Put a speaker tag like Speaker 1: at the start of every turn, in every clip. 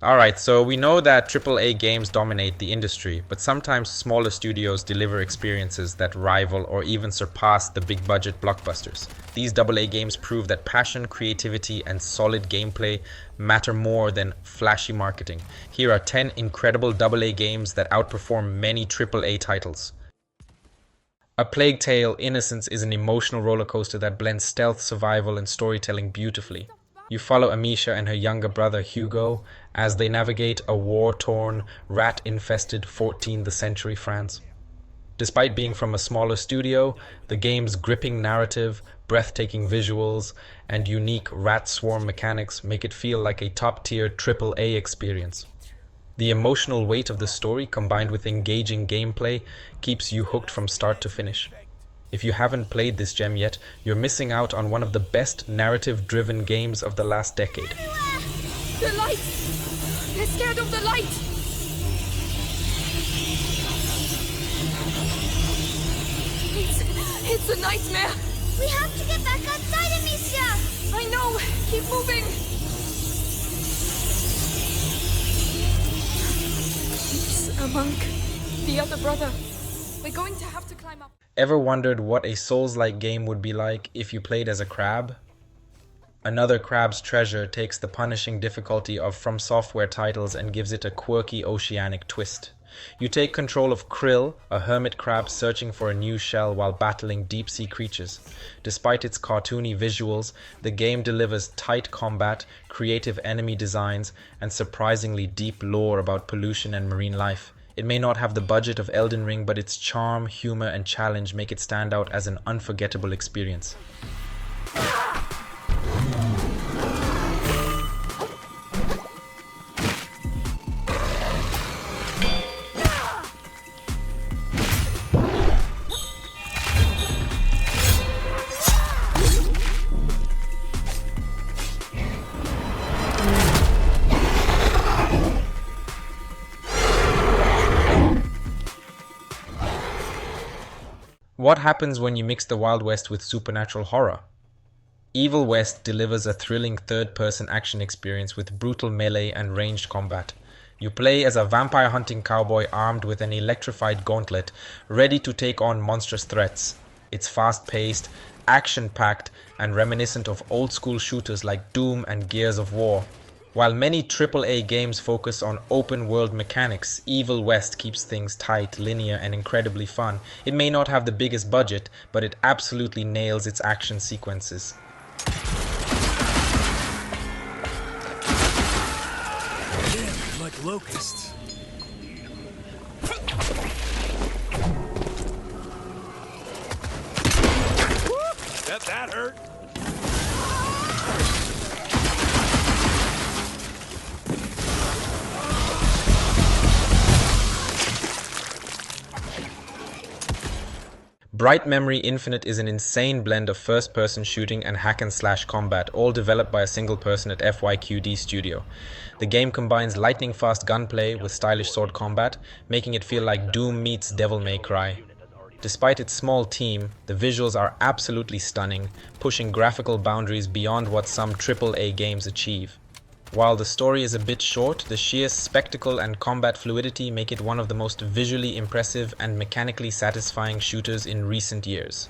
Speaker 1: Alright, so we know that AAA games dominate the industry, but sometimes smaller studios deliver experiences that rival or even surpass the big budget blockbusters. These AA games prove that passion, creativity, and solid gameplay matter more than flashy marketing. Here are 10 incredible AA games that outperform many AAA titles. A Plague Tale: Innocence is an emotional roller coaster that blends stealth, survival, and storytelling beautifully. You follow Amisha and her younger brother Hugo as they navigate a war-torn, rat-infested 14th century France. Despite being from a smaller studio, the game's gripping narrative, breathtaking visuals, and unique rat swarm mechanics make it feel like a top-tier AAA experience. The emotional weight of the story combined with engaging gameplay keeps you hooked from start to finish. If you haven't played this gem yet, you're missing out on one of the best narrative-driven games of the last decade.
Speaker 2: The light! They're scared of the light! It's a nightmare!
Speaker 3: We have to get back outside, Amicia!
Speaker 2: I know! Keep moving! It's a monk. The other brother. We're going to have to climb up.
Speaker 1: Ever wondered what a Souls-like game would be like if you played as a crab? Another Crab's Treasure takes the punishing difficulty of From Software titles and gives it a quirky oceanic twist. You take control of Krill, a hermit crab searching for a new shell while battling deep-sea creatures. Despite its cartoony visuals, the game delivers tight combat, creative enemy designs, and surprisingly deep lore about pollution and marine life. It may not have the budget of Elden Ring, but its charm, humor, and challenge make it stand out as an unforgettable experience. What happens when you mix the Wild West with supernatural horror? Evil West delivers a thrilling third-person action experience with brutal melee and ranged combat. You play as a vampire-hunting cowboy armed with an electrified gauntlet, ready to take on monstrous threats. It's fast-paced, action-packed, and reminiscent of old-school shooters like Doom and Gears of War. While many AAA games focus on open-world mechanics, Evil West keeps things tight, linear, and incredibly fun. It may not have the biggest budget, but it absolutely nails its action sequences.
Speaker 4: Damn, like locusts. That hurt.
Speaker 1: Bright Memory Infinite is an insane blend of first-person shooting and hack-and-slash combat, all developed by a single person at FYQD Studio. The game combines lightning-fast gunplay with stylish sword combat, making it feel like Doom meets Devil May Cry. Despite its small team, the visuals are absolutely stunning, pushing graphical boundaries beyond what some AAA games achieve. While the story is a bit short, the sheer spectacle and combat fluidity make it one of the most visually impressive and mechanically satisfying shooters in recent years.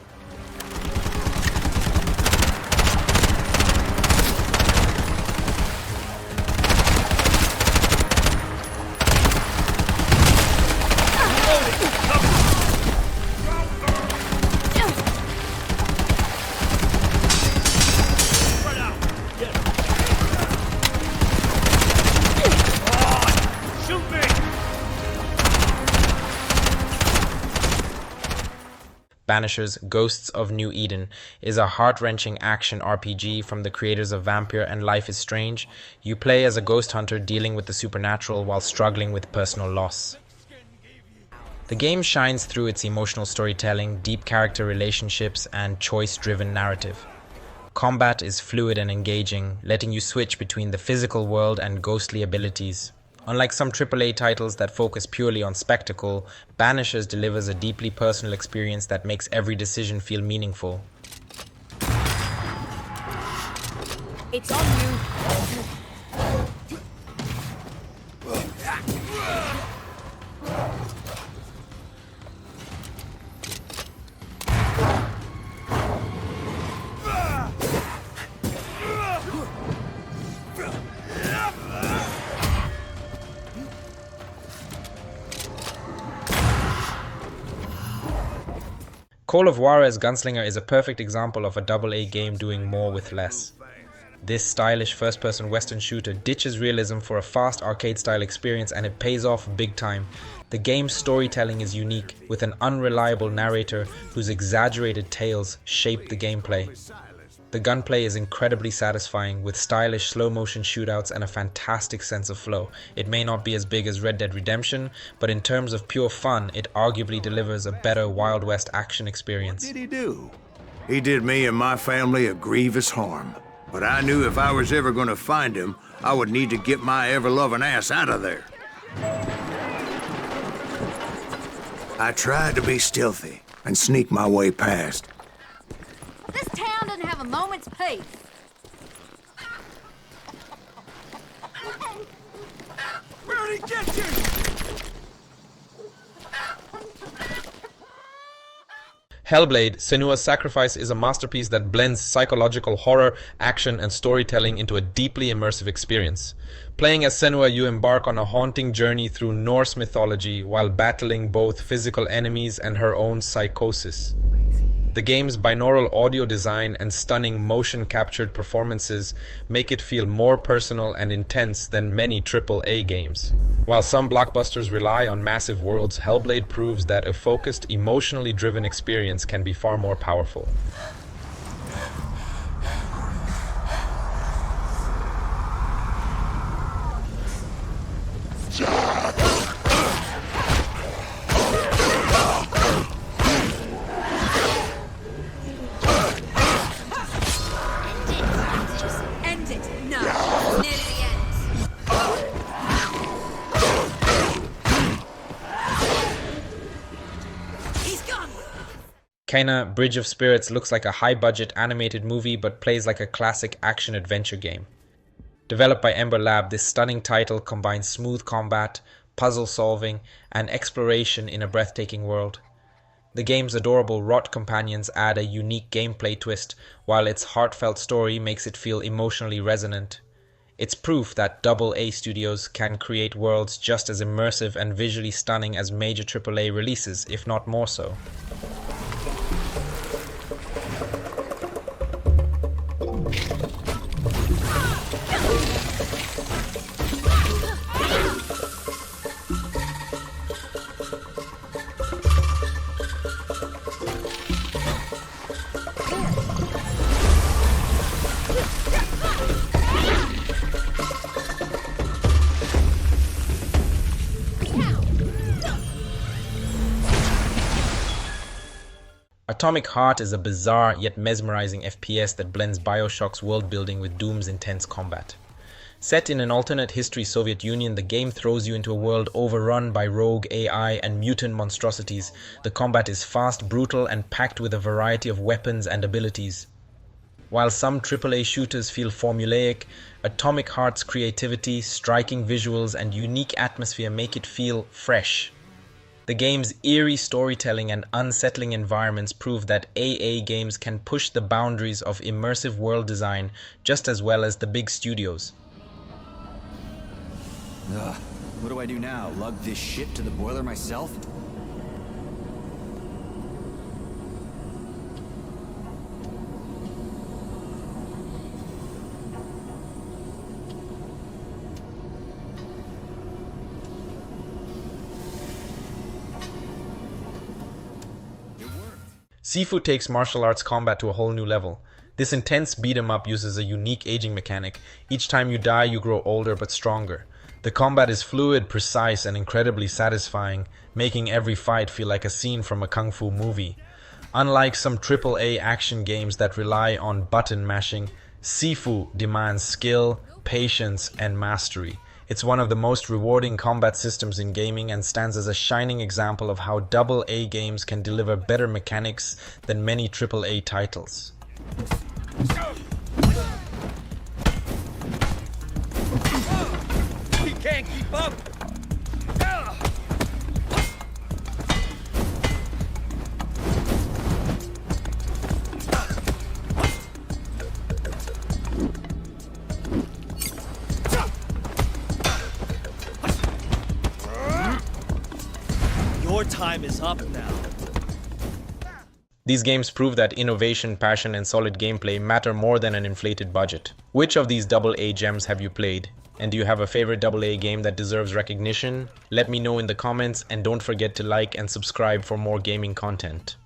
Speaker 1: Banishers: Ghosts of New Eden is a heart-wrenching action RPG from the creators of Vampire and Life is Strange. You play as a ghost hunter dealing with the supernatural while struggling with personal loss. The game shines through its emotional storytelling, deep character relationships, and choice-driven narrative. Combat is fluid and engaging, letting you switch between the physical world and ghostly abilities. Unlike some AAA titles that focus purely on spectacle, Banishers delivers a deeply personal experience that makes every decision feel meaningful.
Speaker 2: It's on you.
Speaker 1: Call of Juarez Gunslinger is a perfect example of a AA game doing more with less. This stylish first-person western shooter ditches realism for a fast arcade-style experience, and it pays off big time. The game's storytelling is unique, with an unreliable narrator whose exaggerated tales shape the gameplay. The gunplay is incredibly satisfying, with stylish slow-motion shootouts and a fantastic sense of flow. It may not be as big as Red Dead Redemption, but in terms of pure fun, it arguably delivers a better Wild West action experience.
Speaker 5: What did he do? He did me and my family a grievous harm. But I knew if I was ever going to find him, I would need to get my ever-loving ass out of there. I tried to be stealthy and sneak my way past.
Speaker 3: This town doesn't have a moment's peace.
Speaker 4: Where'd he get you?
Speaker 1: Hellblade: Senua's Sacrifice is a masterpiece that blends psychological horror, action, and storytelling into a deeply immersive experience. Playing as Senua, you embark on a haunting journey through Norse mythology while battling both physical enemies and her own psychosis. The game's binaural audio design and stunning motion-captured performances make it feel more personal and intense than many AAA games. While some blockbusters rely on massive worlds, Hellblade proves that a focused, emotionally driven experience can be far more powerful.
Speaker 2: End it now. Near the end. He's gone.
Speaker 1: Kena: Bridge of Spirits looks like a high-budget animated movie but plays like a classic action-adventure game. Developed by Ember Lab, this stunning title combines smooth combat, puzzle solving, and exploration in a breathtaking world. The game's adorable rot companions add a unique gameplay twist, while its heartfelt story makes it feel emotionally resonant. It's proof that AA studios can create worlds just as immersive and visually stunning as major AAA releases, if not more so. Atomic Heart is a bizarre yet mesmerizing FPS that blends BioShock's world-building with Doom's intense combat. Set in an alternate history Soviet Union, the game throws you into a world overrun by rogue AI and mutant monstrosities. The combat is fast, brutal, and packed with a variety of weapons and abilities. While some AAA shooters feel formulaic, Atomic Heart's creativity, striking visuals, and unique atmosphere make it feel fresh. The game's eerie storytelling and unsettling environments prove that AA games can push the boundaries of immersive world design just as well as the big studios.
Speaker 6: Ugh, what do I do now? Lug this shit to the boiler myself?
Speaker 1: Sifu takes martial arts combat to a whole new level. This intense beat-em-up uses a unique aging mechanic. Each time you die, you grow older but stronger. The combat is fluid, precise, and incredibly satisfying, making every fight feel like a scene from a kung fu movie. Unlike some AAA action games that rely on button mashing, Sifu demands skill, patience, and mastery. It's one of the most rewarding combat systems in gaming and stands as a shining example of how AA games can deliver better mechanics than many AAA titles.
Speaker 4: He can't keep up! Your time is up now.
Speaker 1: These games prove that innovation, passion, and solid gameplay matter more than an inflated budget. Which of these AA gems have you played? And do you have a favorite AA game that deserves recognition? Let me know in the comments, and don't forget to like and subscribe for more gaming content.